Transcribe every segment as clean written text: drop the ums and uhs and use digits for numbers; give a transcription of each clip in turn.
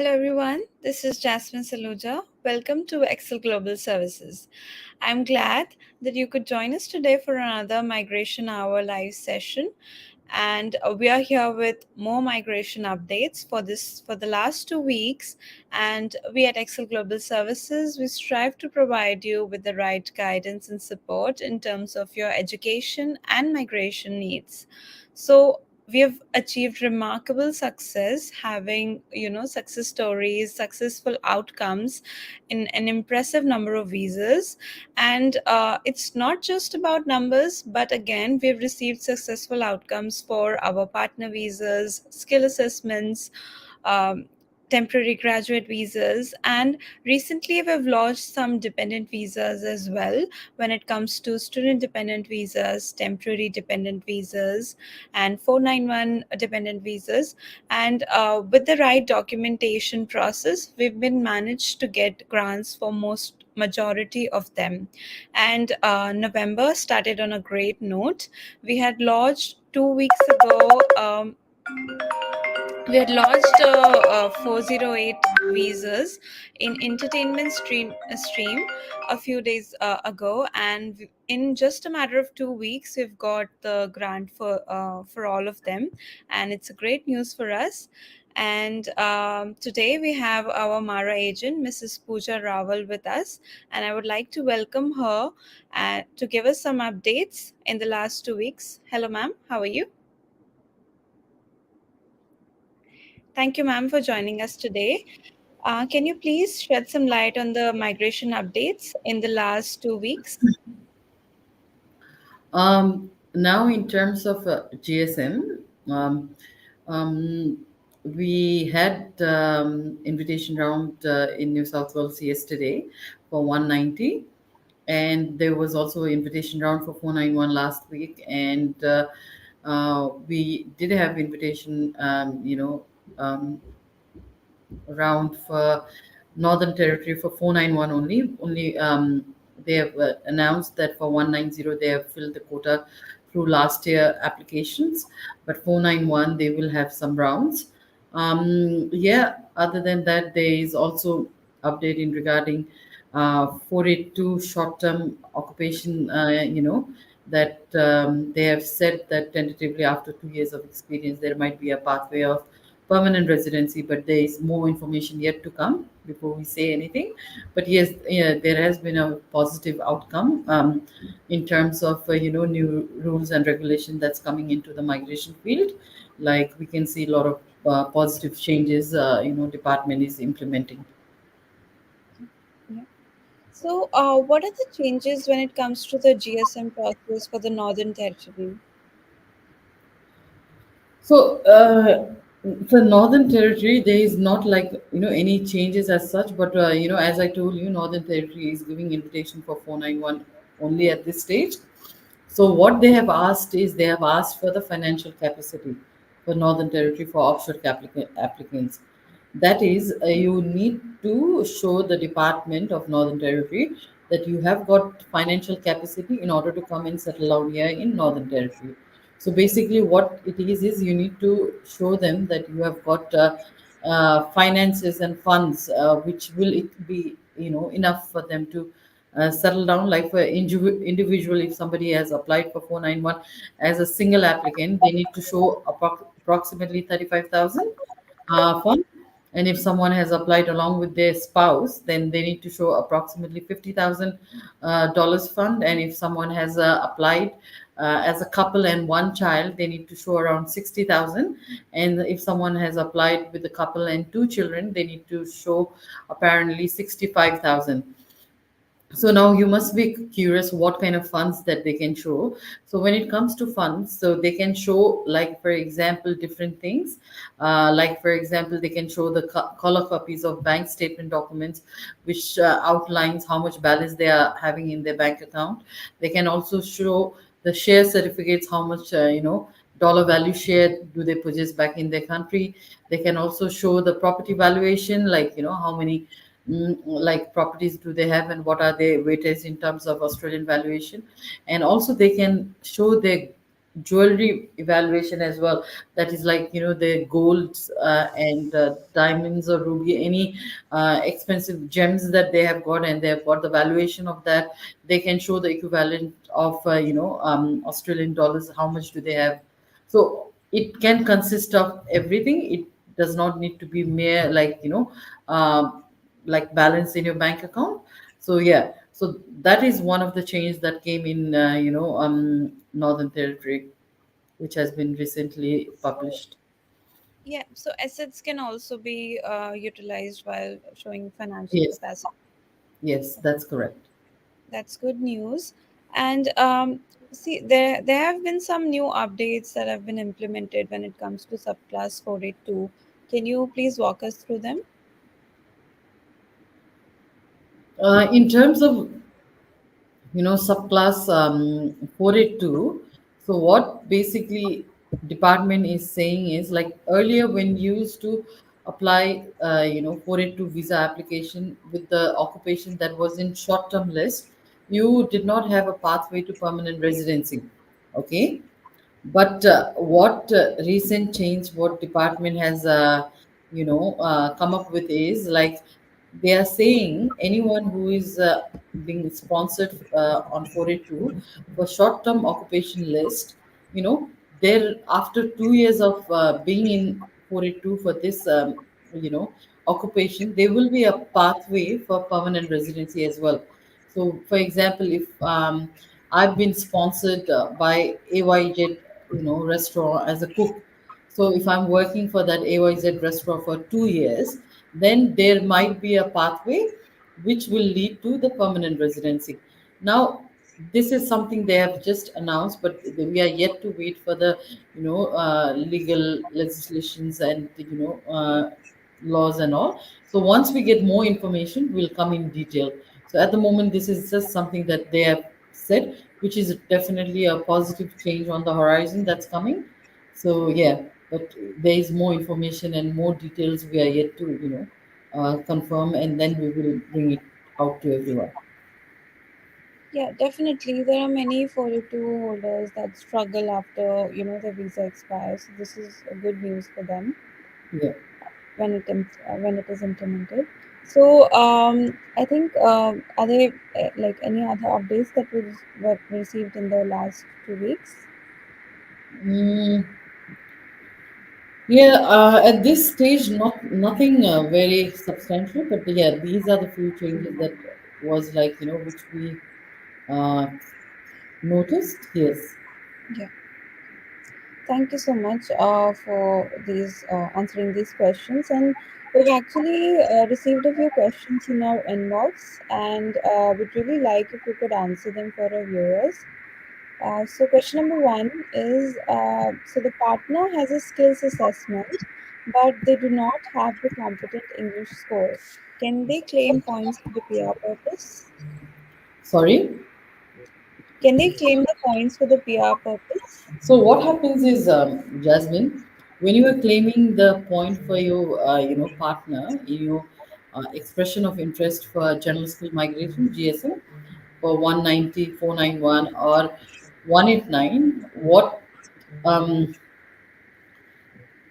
Hello everyone, this is Jasmine Saluja. Welcome to Excel Global Services. I'm glad that you could join us today for another Migration Hour live session. And we are here with more migration updates for the last 2 weeks. And we at Excel Global Services, we strive to provide you with the right guidance and support in terms of your education and migration needs. So we have achieved remarkable success, having success stories, successful outcomes in an impressive number of visas. And it's not just about numbers, but again, we've received successful outcomes for our partner visas, skill assessments, um, temporary graduate visas, and recently we've launched some dependent visas as well when it comes to student dependent visas, temporary dependent visas, and 491 dependent visas. And with the right documentation process, we've been managed to get grants for most majority of them. And November started on a great note. We had launched 2 weeks ago. We had launched 408 visas in entertainment stream a few days ago, and in just a matter of 2 weeks, we've got the grant for all of them, and it's a great news for us. And today we have our Mara agent, Mrs. Pooja Rawal, with us, and I would like to welcome her to give us some updates in the last 2 weeks. Hello, ma'am. How are you? Thank you, ma'am, for joining us today. Can you please shed some light on the migration updates in the last 2 weeks? Now, in terms of GSM, um, we had invitation round in New South Wales yesterday for 190, and there was also invitation round for 491 last week, and we did have invitation, um, round for Northern Territory for 491 only. They have announced that for 190 they have filled the quota through last year applications, but 491 they will have some rounds. Yeah, other than that, there is also update in regarding 482 short-term occupation. That they have said that tentatively after 2 years of experience there might be a pathway of permanent residency, but there is more information yet to come before we say anything. But yes, yeah, there has been a positive outcome in terms of new rules and regulation that's coming into the migration field. Like we can see a lot of positive changes. Department is implementing. Yeah. So, what are the changes when it comes to the GSM process for the Northern Territory? So, for Northern Territory, there is not like any changes as such. But as I told you, Northern Territory is giving invitation for 491 only at this stage. So what they have asked is they have asked for the financial capacity for Northern Territory for offshore applicants. That is, you need to show the Department of Northern Territory that you have got financial capacity in order to come and settle down here in Northern Territory. So basically, what it is you need to show them that you have got finances and funds, which will it be enough for them to settle down. Like for individual, if somebody has applied for 491 as a single applicant, they need to show approximately 35,000 fund. And if someone has applied along with their spouse, then they need to show approximately $50,000 dollars fund. And if someone has applied as a couple and one child, they need to show around 60,000. And if someone has applied with a couple and two children, they need to show apparently 65,000. So now you must be curious what kind of funds that they can show. So when it comes to funds, so they can show, like for example, different things. Like for example, they can show the color copies of bank statement documents, which outlines how much balance they are having in their bank account. They can also show the share certificates, how much dollar value share do they purchase back in their country. They can also show the property valuation, like how many like properties do they have and what are their weightage in terms of Australian valuation. And also they can show their jewelry evaluation as well. That is like, the golds and diamonds or ruby, any expensive gems that they have got, and they have got the valuation of that. They can show the equivalent of Australian dollars, how much do they have. So it can consist of everything. It does not need to be mere, like, like balance in your bank account. So yeah, so that is one of the changes that came in, Northern Territory, which has been recently published. Yeah, so assets can also be utilized while showing financial Yes, capacity. yes, that's correct. That's good news. And see, there have been some new updates that have been implemented when it comes to subclass 482. Can you please walk us through them? In terms of, subclass 482. So what basically department is saying is, like, earlier when you used to apply 482 visa application with the occupation that was in short term list, you did not have a pathway to permanent residency. Okay. But what recent change, what department has, come up with is, like, they are saying anyone who is being sponsored on 482 for short-term occupation list, there after 2 years of being in 482 for this, occupation, there will be a pathway for permanent residency as well. So, for example, if I've been sponsored by AYZ, restaurant as a cook. So if I'm working for that AYZ restaurant for 2 years, then there might be a pathway which will lead to the permanent residency. Now, this is something they have just announced, but we are yet to wait for the, legal legislations and, laws and all. So once we get more information, we'll come in detail. So at the moment, this is just something that they have said, which is definitely a positive change on the horizon that's coming. So yeah, but there is more information and more details we are yet to, confirm, and then we will bring it out to everyone. Yeah, definitely. There are many 482 holders that struggle after, their visa expires. So this is a good news for them Yeah. when it is implemented. So I think are there like any other updates that were received in the last 2 weeks? Mm, yeah, at this stage, nothing very substantial, but yeah, these are the few changes that was, like, which we uh, noticed. Yes. Yeah. Thank you so much for these answering these questions. And we've actually received a few questions in our inbox, and we'd really like if you could answer them for our viewers. So, question number one is so the partner has a skills assessment, but they do not have the competent English score. Can they claim points for the PR purpose? Sorry. Can they claim the points for the PR purpose? So what happens is, Jasmine, when you are claiming the point for your, partner in your expression of interest for general skill migration (GSM) for 190, 491, or 189, what um,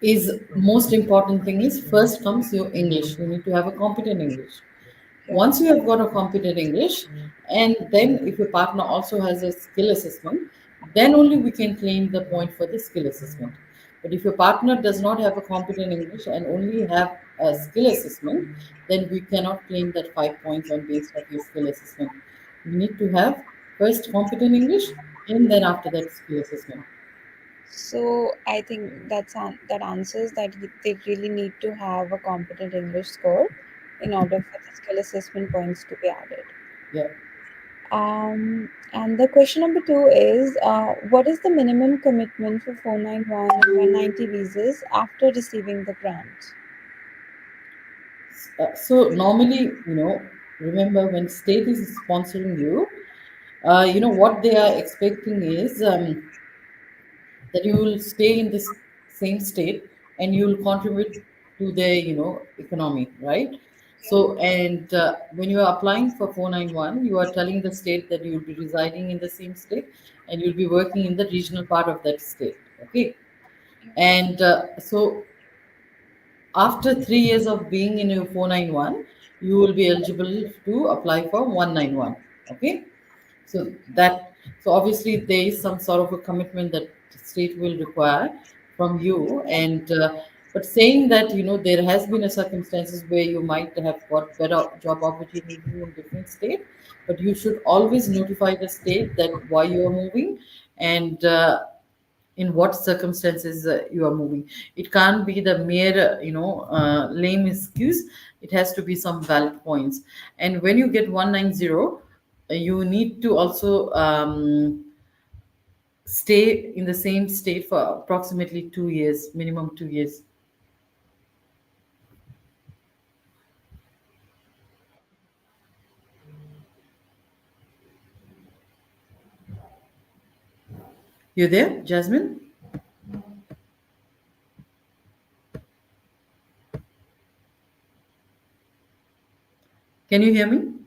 is most important thing is, first comes your English. You need to have a competent English. Yeah. Once you have got a competent English, and then if your partner also has a skill assessment, then only we can claim the point for the skill assessment. But if your partner does not have a competent English and only have a skill assessment, then we cannot claim that 5 points on based of your skill assessment. You need to have first competent English, and then after that skill assessment. So I think that answers that they really need to have a competent English score in order for the skill assessment points to be added. Yeah. And the question number two is, what is the minimum commitment for 491 and 190 visas after receiving the grant? So normally, remember, when state is sponsoring you, what they are expecting is, that you will stay in this same state and you will contribute to their, economy, right? So, and when you are applying for 491, you are telling the state that you'll be residing in the same state and you'll be working in the regional part of that state. Okay. And so, after 3 years of being in your 491, you will be eligible to apply for 191. Okay. So obviously there is some sort of a commitment that the state will require from you, and but saying that there has been a circumstances where you might have got better job opportunity in different state, but you should always notify the state that why you are moving, and in what circumstances you are moving. It can't be the mere lame excuse. It has to be some valid points. And when you get 190, you need to also stay in the same state for approximately 2 years, minimum 2 years. You there, Jasmine? Can you hear me?